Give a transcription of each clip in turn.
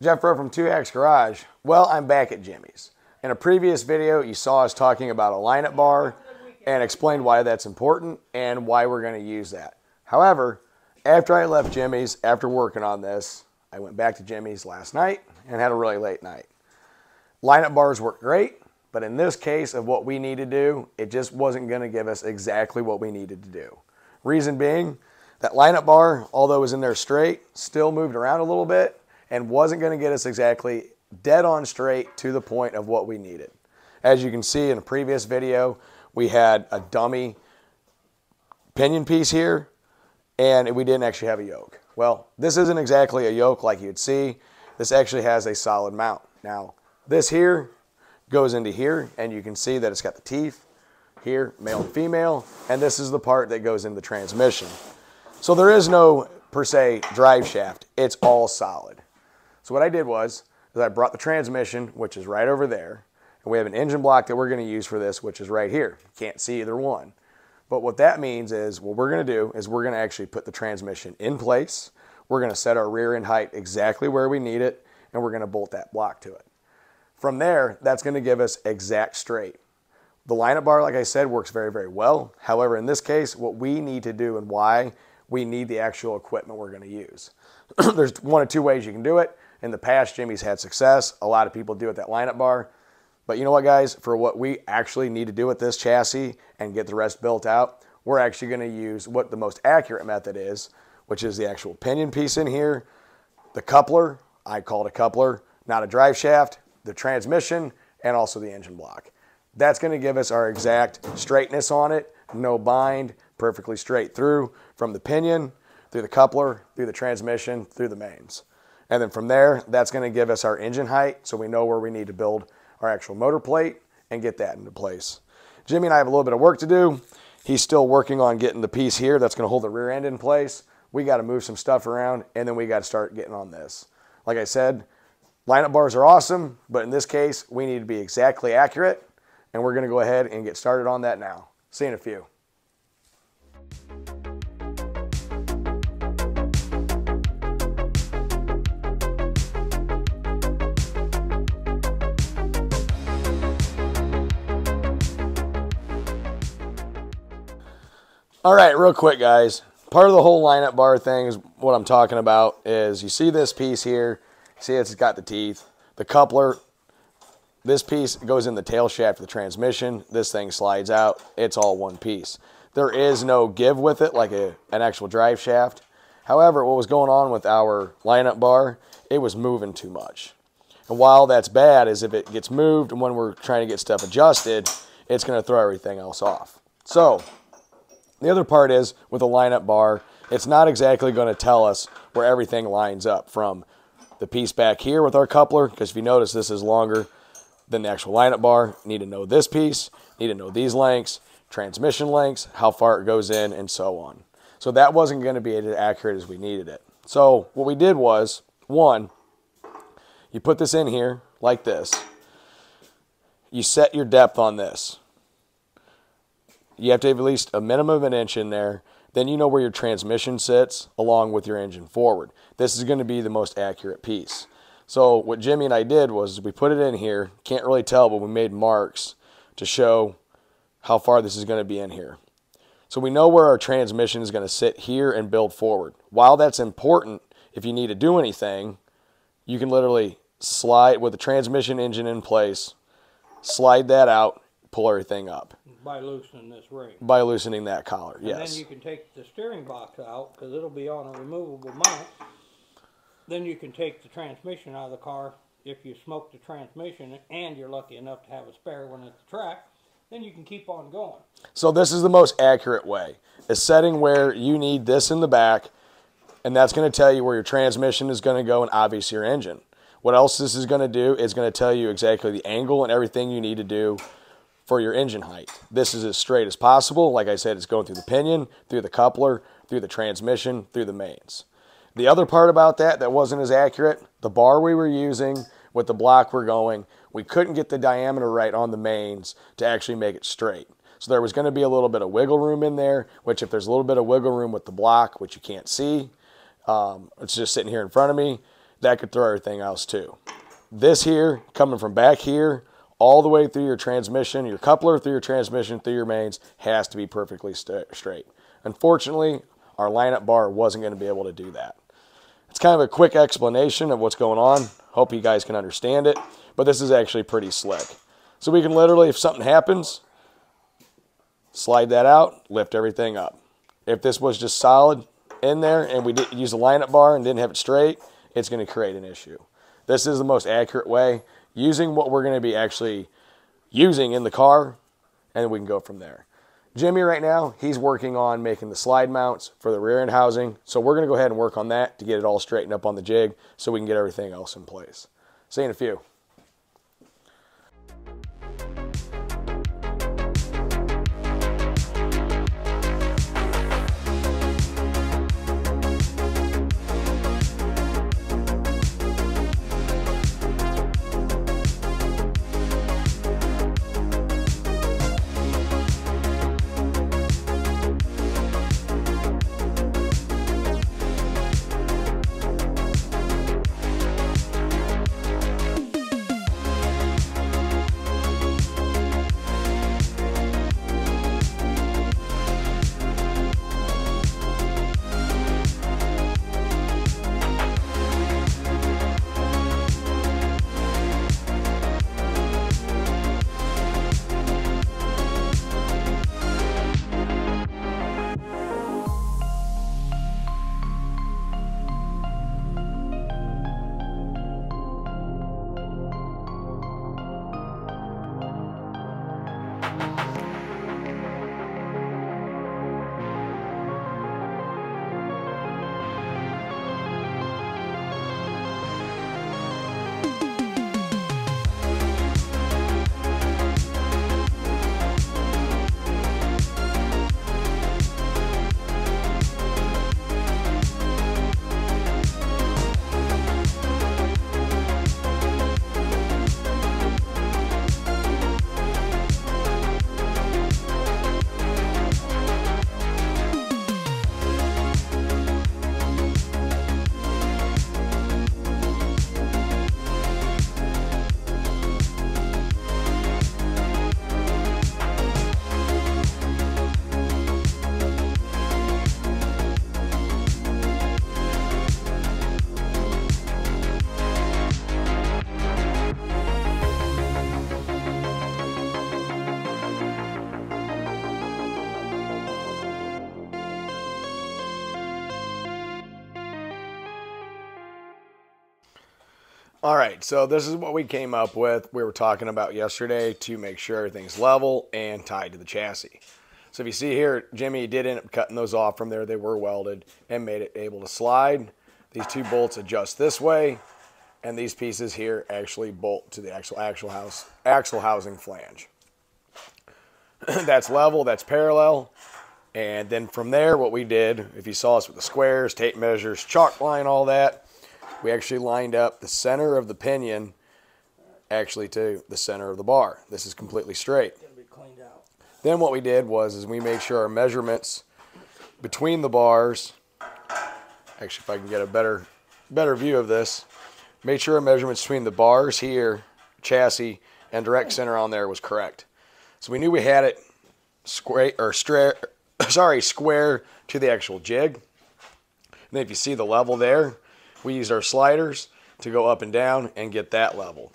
Jeff Rowe from 2X Garage. Well, I'm back at Jimmy's. In a previous video, you saw us talking about a lineup bar and explained why that's important and why we're going to use that. However, after I left Jimmy's, after working on this, I went back to Jimmy's last night and had a really late night. Lineup bars work great, but in this case of what we need to do, it just wasn't going to give us exactly what we needed to do. Reason being, that lineup bar, although it was in there straight, still moved around a little bit and wasn't going to get us exactly dead on straight to the point of what we needed. As you can see in a previous video, we had a dummy pinion piece here, and we didn't actually have a yoke. Well, this isn't exactly a yoke like you'd see. This actually has a solid mount. Now, this here goes into here, and you can see that it's got the teeth here, male and female, and this is the part that goes in the transmission. So there is no, per se, drive shaft. It's all solid. So what I did was I brought the transmission, which is right over there, and we have an engine block that we're going to use for this, which is right here. You can't see either one. But what that means is what we're going to do is we're going to actually put the transmission in place. We're going to set our rear end height exactly where we need it, and we're going to bolt that block to it. From there, that's going to give us exact straight. The lineup bar, like I said, works very, very well. However, in this case, what we need to do and why we need the actual equipment we're going to use. There's one of two ways you can do it. In the past, Jimmy's had success. A lot of people do it that lineup bar. But you know what, guys? For what we actually need to do with this chassis and get the rest built out, we're actually going to use what the most accurate method is, which is the actual pinion piece in here, the coupler, I call it a coupler, not a drive shaft, the transmission, and also the engine block. That's going to give us our exact straightness on it, no bind, perfectly straight through from the pinion, through the coupler, through the transmission, through the mains. And then from there, that's going to give us our engine height, so we know where we need to build our actual motor plate and get that into place. Jimmy and I have a little bit of work to do. He's still working on getting the piece here that's going to hold the rear end in place. We got to move some stuff around, and then we got to start getting on this. Like I said, lineup bars are awesome, but in this case, we need to be exactly accurate, and we're going to go ahead and get started on that now. See you in a few. All right, real quick, guys. Part of the whole lineup bar thing is what I'm talking about is you see this piece here. See it's got the teeth. The coupler, this piece goes in the tail shaft of the transmission. This thing slides out. It's all one piece. There is no give with it like an actual drive shaft. However, what was going on with our lineup bar, it was moving too much. And while that's bad, is if it gets moved and when we're trying to get stuff adjusted, it's going to throw everything else off. So the other part is with a lineup bar, it's not exactly going to tell us where everything lines up from the piece back here with our coupler, because if you notice this is longer than the actual lineup bar. You need to know this piece, need to know these lengths, transmission lengths, how far it goes in, and so on. So that wasn't going to be as accurate as we needed it. So what we did was, one, you put this in here like this. You set your depth on this. You have to have at least a minimum of an inch in there. Then you know where your transmission sits along with your engine forward. This is going to be the most accurate piece. So what Jimmy and I did was we put it in here. Can't really tell, but we made marks to show how far this is going to be in here. So we know where our transmission is going to sit here and build forward. While that's important, if you need to do anything, you can literally slide with the transmission engine in place, slide that out, pull everything up. By loosening this ring. By loosening that collar, and yes. And then you can take the steering box out because it'll be on a removable mount. Then you can take the transmission out of the car. If you smoke the transmission and you're lucky enough to have a spare one at the track, then you can keep on going. So this is the most accurate way, is setting where you need this in the back, and that's going to tell you where your transmission is going to go and obviously your engine. What else this is going to do is going to tell you exactly the angle and everything you need to do for your engine height. This is as straight as possible. Like I said, it's going through the pinion, through the coupler, through the transmission, through the mains. The other part about that wasn't as accurate, the bar we were using with the block we're going, we couldn't get the diameter right on the mains to actually make it straight. So there was going to be a little bit of wiggle room in there, which if there's a little bit of wiggle room with the block, which you can't see, it's just sitting here in front of me, that could throw everything else too. This here, coming from back here, all the way through your transmission, your coupler through your transmission, through your mains, has to be perfectly straight. Unfortunately, our lineup bar wasn't going to be able to do that. It's kind of a quick explanation of what's going on. Hope you guys can understand it, but this is actually pretty slick. So we can literally, if something happens, slide that out, lift everything up. If this was just solid in there and we didn't use a lineup bar and didn't have it straight, it's going to create an issue. This is the most accurate way, using what we're going to be actually using in the car, and we can go from there. Jimmy right now, he's working on making the slide mounts for the rear end housing, so we're going to go ahead and work on that to get it all straightened up on the jig so we can get everything else in place. See you in a few. All right, so this is what we came up with. We were talking about yesterday to make sure everything's level and tied to the chassis. So if you see here, Jimmy did end up cutting those off from there. They were welded and made it able to slide. These two bolts adjust this way, and these pieces here actually bolt to the axle housing flange. That's level, that's parallel. And then from there, what we did, if you saw us with the squares, tape measures, chalk line, all that, we actually lined up the center of the pinion actually to the center of the bar. This is completely straight. It'll be cleaned out. Then what we did was we made sure our measurements between the bars, actually if I can get a better view of this, made sure our measurements between the bars here, chassis, and direct center on there was correct. So we knew we had it square to the actual jig. And then if you see the level there, we used our sliders to go up and down and get that level.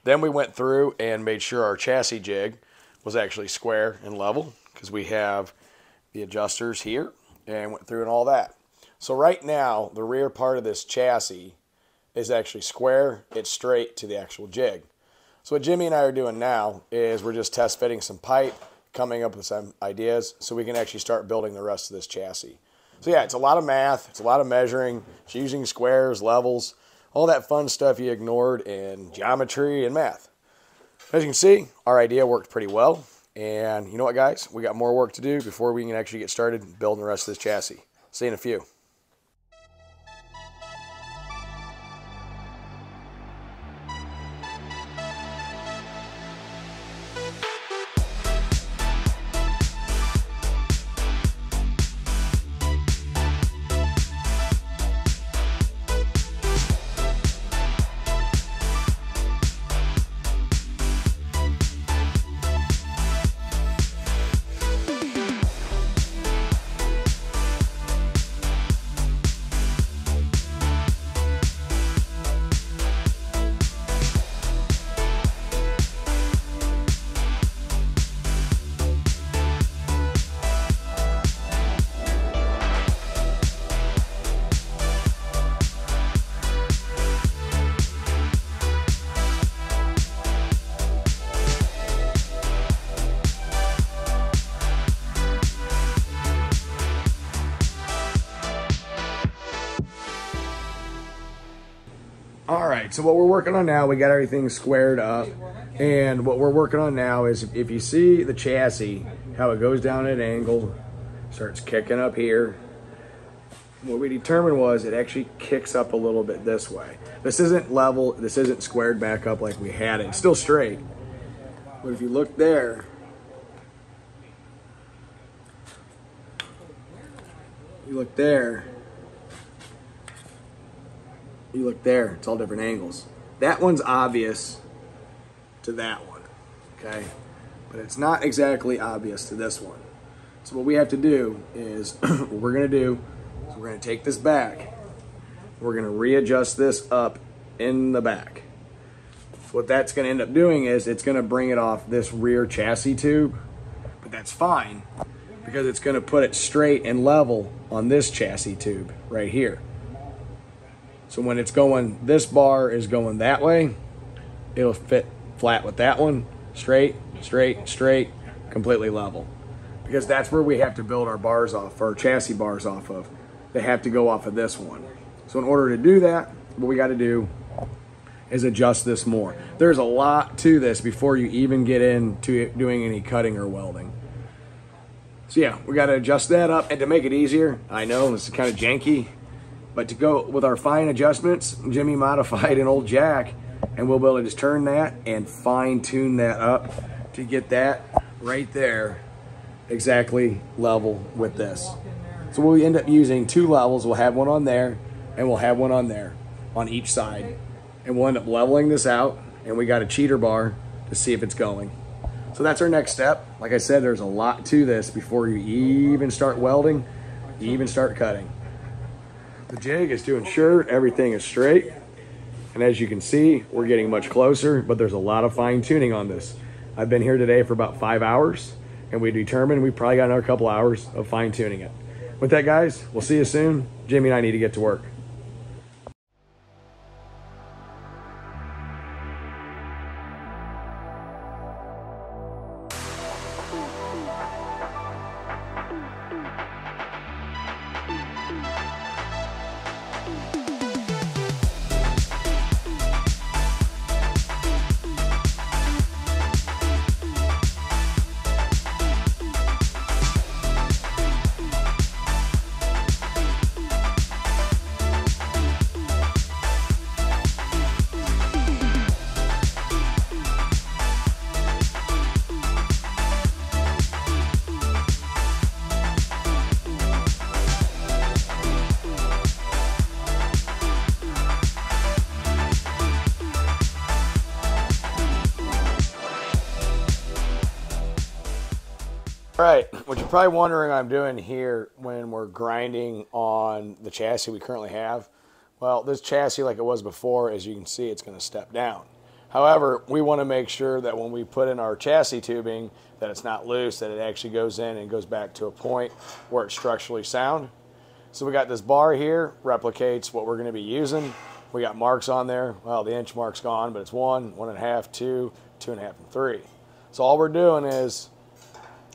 Then we went through and made sure our chassis jig was actually square and level because we have the adjusters here and went through and all that. So right now, the rear part of this chassis is actually square. It's straight to the actual jig. So what Jimmy and I are doing now is we're just test fitting some pipe, coming up with some ideas so we can actually start building the rest of this chassis. So yeah, it's a lot of math, it's a lot of measuring, it's using squares, levels, all that fun stuff you ignored in geometry and math. As you can see, our idea worked pretty well. And you know what, guys? We got more work to do before we can actually get started building the rest of this chassis. See you in a few. right, so what we're working on now, we got everything squared up. And what we're working on now is, if you see the chassis, how it goes down at an angle, starts kicking up here. What we determined was it actually kicks up a little bit this way. This isn't level, this isn't squared back up like we had it. It's still straight. But if you look there, you look there, you look there, it's all different angles. That one's obvious to that one, okay? But it's not exactly obvious to this one. So what we have to do is, what we're gonna do, is we're gonna take this back, we're gonna readjust this up in the back. So what that's gonna end up doing is, it's gonna bring it off this rear chassis tube, but that's fine, because it's gonna put it straight and level on this chassis tube right here. So when it's going, this bar is going that way, it'll fit flat with that one, straight, straight, straight, completely level. Because that's where we have to build our bars off, our chassis bars off of. They have to go off of this one. So in order to do that, what we got to do is adjust this more. There's a lot to this before you even get into doing any cutting or welding. So yeah, we got to adjust that up. And to make it easier, I know this is kind of janky, but to go with our fine adjustments, Jimmy modified an old jack, and we'll be able to just turn that and fine tune that up to get that right there exactly level with this. So we'll end up using two levels. We'll have one on there and we'll have one on there on each side. And we'll end up leveling this out, and we got a cheater bar to see if it's going. So that's our next step. Like I said, there's a lot to this before you even start welding, you even start cutting. The jig is to ensure everything is straight. And as you can see, we're getting much closer, but there's a lot of fine tuning on this. I've been here today for about 5 hours, and we determined we probably got another couple hours of fine tuning it. With that, guys, we'll see you soon. Jimmy and I need to get to work. All right, what you're probably wondering I'm doing here when we're grinding on the chassis we currently have, well, this chassis, like it was before, as you can see, it's going to step down. However, we want to make sure that when we put in our chassis tubing, that it's not loose, that it actually goes in and goes back to a point where it's structurally sound. So we got this bar here, replicates what we're going to be using. We got marks on there. Well, the inch mark's gone, but it's 1, 1.5, 2, 2.5, and 3. So all we're doing is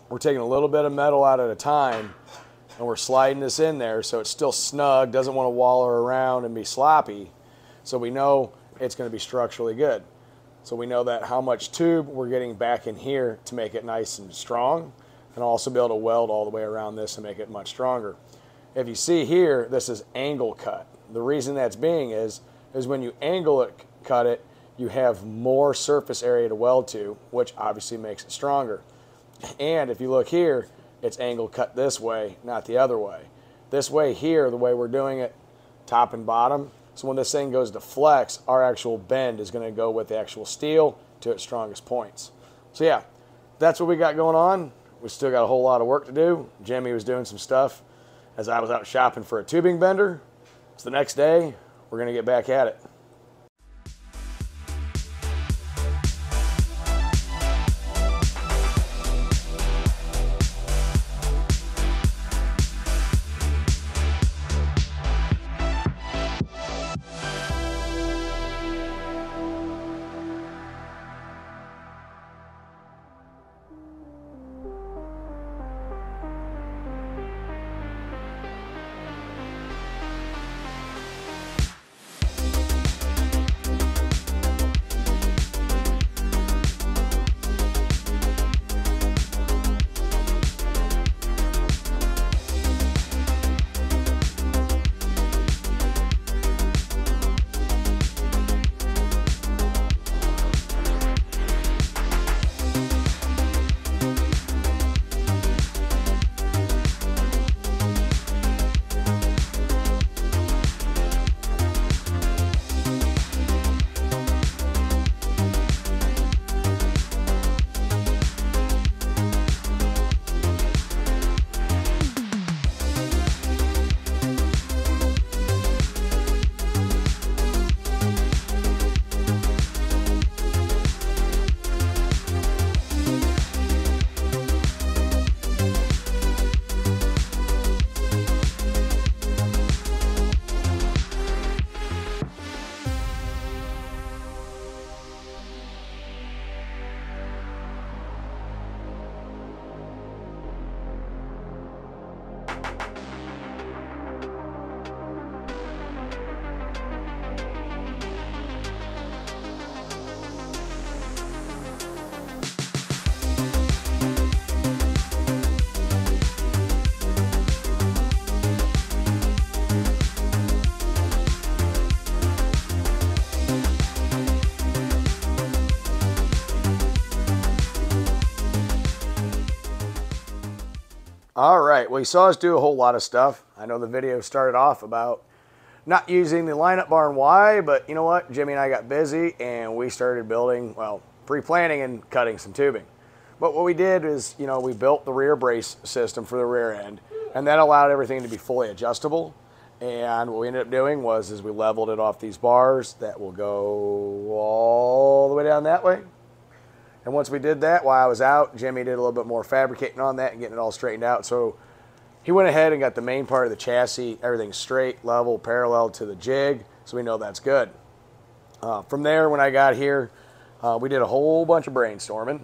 we're taking a little bit of metal out at a time, and we're sliding this in there so it's still snug, doesn't want to waller around and be sloppy. So we know it's going to be structurally good. So we know that how much tube we're getting back in here to make it nice and strong, and also be able to weld all the way around this and make it much stronger. If you see here, this is angle cut. The reason that's being is when you angle it, cut it, you have more surface area to weld to, which obviously makes it stronger. And if you look here, it's angle cut this way, not the other way. This way here, the way we're doing it, top and bottom. So when this thing goes to flex, our actual bend is going to go with the actual steel to its strongest points. So yeah, that's what we got going on. We still got a whole lot of work to do. Jimmy was doing some stuff as I was out shopping for a tubing bender. So the next day, we're going to get back at it. All right, well, you saw us do a whole lot of stuff. I know the video started off about not using the lineup bar and why, but you know what? Jimmy and I got busy and we started building, well, pre-planning and cutting some tubing. But what we did is, you know, we built the rear brace system for the rear end, and that allowed everything to be fully adjustable. And what we ended up doing was we leveled it off these bars that will go all the way down that way. And once we did that, while I was out, Jimmy did a little bit more fabricating on that and getting it all straightened out. So he went ahead and got the main part of the chassis, everything straight, level, parallel to the jig, so we know that's good. From there, when I got here, we did a whole bunch of brainstorming.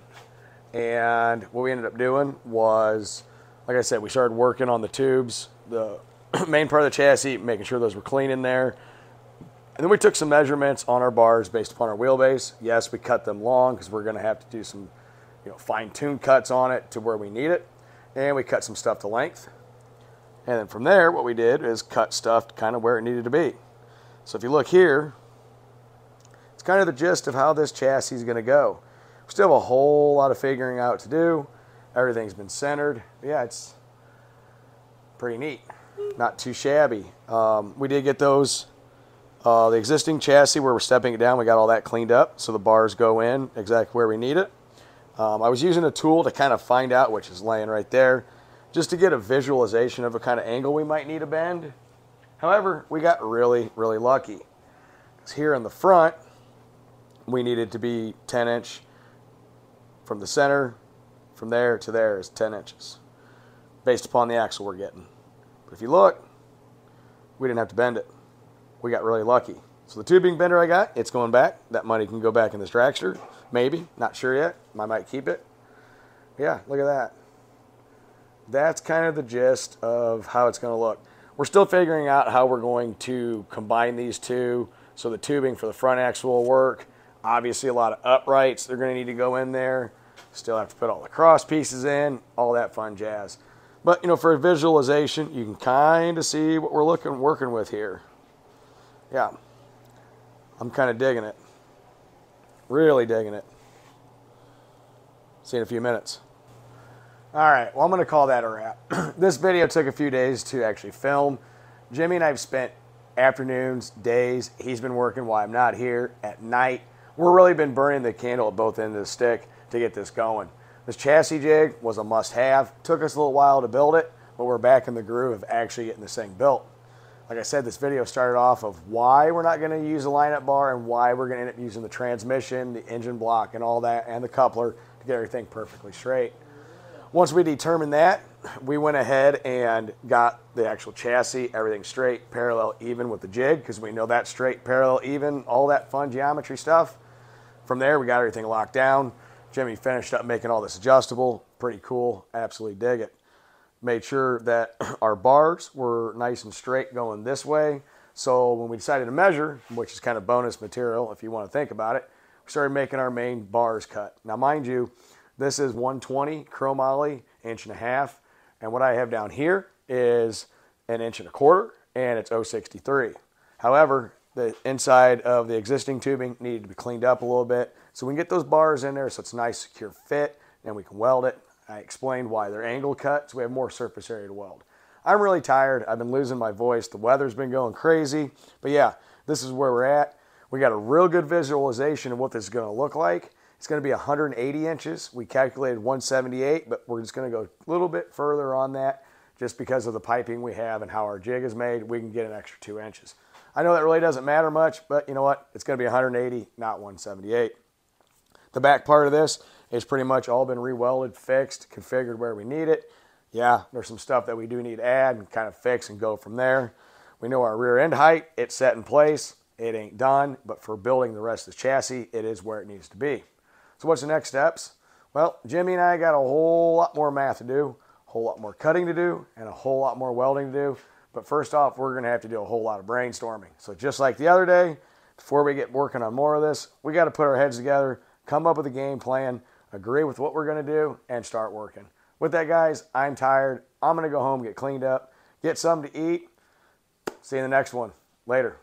And what we ended up doing was, like I said, we started working on the tubes, the main part of the chassis, making sure those were clean in there. And then we took some measurements on our bars based upon our wheelbase. Yes, we cut them long because we're going to have to do some, you know, fine-tuned cuts on it to where we need it. And we cut some stuff to length. And then from there, what we did is cut stuff kind of where it needed to be. So if you look here, it's kind of the gist of how this chassis is going to go. We still have a whole lot of figuring out to do. Everything's been centered. Yeah, it's pretty neat. Not too shabby. We did get those, the existing chassis where we're stepping it down, we got all that cleaned up so the bars go in exactly where we need it. I was using a tool to kind of find out, which is laying right there, just to get a visualization of a kind of angle we might need to bend. However, we got really, really lucky. Because here in the front, we needed to be 10-inch from the center, from there to there is 10 inches, based upon the axle we're getting. But if you look, we didn't have to bend it. We got really lucky. So the tubing bender I got, it's going back. That money can go back in this dragster, maybe, not sure yet. I might keep it. Yeah, look at that. That's kind of the gist of how it's going to look. We're still figuring out how we're going to combine these two so the tubing for the front axle will work. Obviously a lot of uprights, they're going to need to go in there. Still have to put all the cross pieces in, all that fun jazz. But you know, for a visualization, you can kind of see what we're working with here. Yeah, I'm kind of digging it. Really digging it. See you in a few minutes. All right, well, I'm going to call that a wrap. This video took a few days to actually film. Jimmy and I have spent afternoons, days. He's been working while I'm not here at night. We've really been burning the candle at both ends of the stick to get this going. This chassis jig was a must-have. Took us a little while to build it, but we're back in the groove of actually getting this thing built. Like I said, this video started off of why we're not going to use a lineup bar and why we're going to end up using the transmission, the engine block, and all that, and the coupler to get everything perfectly straight. Once we determined that, we went ahead and got the actual chassis, everything straight, parallel, even with the jig, because we know that's straight, parallel, even, all that fun geometry stuff. From there, we got everything locked down. Jimmy finished up making all this adjustable. Pretty cool. Absolutely dig it. Made sure that our bars were nice and straight going this way. So when we decided to measure, which is kind of bonus material if you want to think about it, we started making our main bars cut. Now, mind you, this is 120 chromoly, 1.5 inches. And what I have down here is 1.25 inches, and it's 0.63. However, the inside of the existing tubing needed to be cleaned up a little bit. So we can get those bars in there so it's a nice, secure fit, and we can weld it. I explained why they're angle cut, so we have more surface area to weld. I'm really tired. I've been losing my voice. The weather's been going crazy. But yeah, this is where we're at. We got a real good visualization of what this is going to look like. It's going to be 180 inches. We calculated 178, but we're just going to go a little bit further on that just because of the piping we have and how our jig is made. We can get an extra 2 inches. I know that really doesn't matter much, but you know what? It's going to be 180, not 178. The back part of this is pretty much all been re-welded, fixed, configured where we need it. Yeah, there's some stuff that we do need to add and kind of fix and go from there. We know our rear end height, it's set in place. It ain't done, but for building the rest of the chassis, it is where it needs to be. So what's the next steps? Well, Jimmy and I got a whole lot more math to do, a whole lot more cutting to do, and a whole lot more welding to do. But first off, we're going to have to do a whole lot of brainstorming. So just like the other day, before we get working on more of this, we got to put our heads together, come up with a game plan, agree with what we're going to do, and start working. With that, guys, I'm tired. I'm going to go home, get cleaned up, get something to eat. See you in the next one. Later.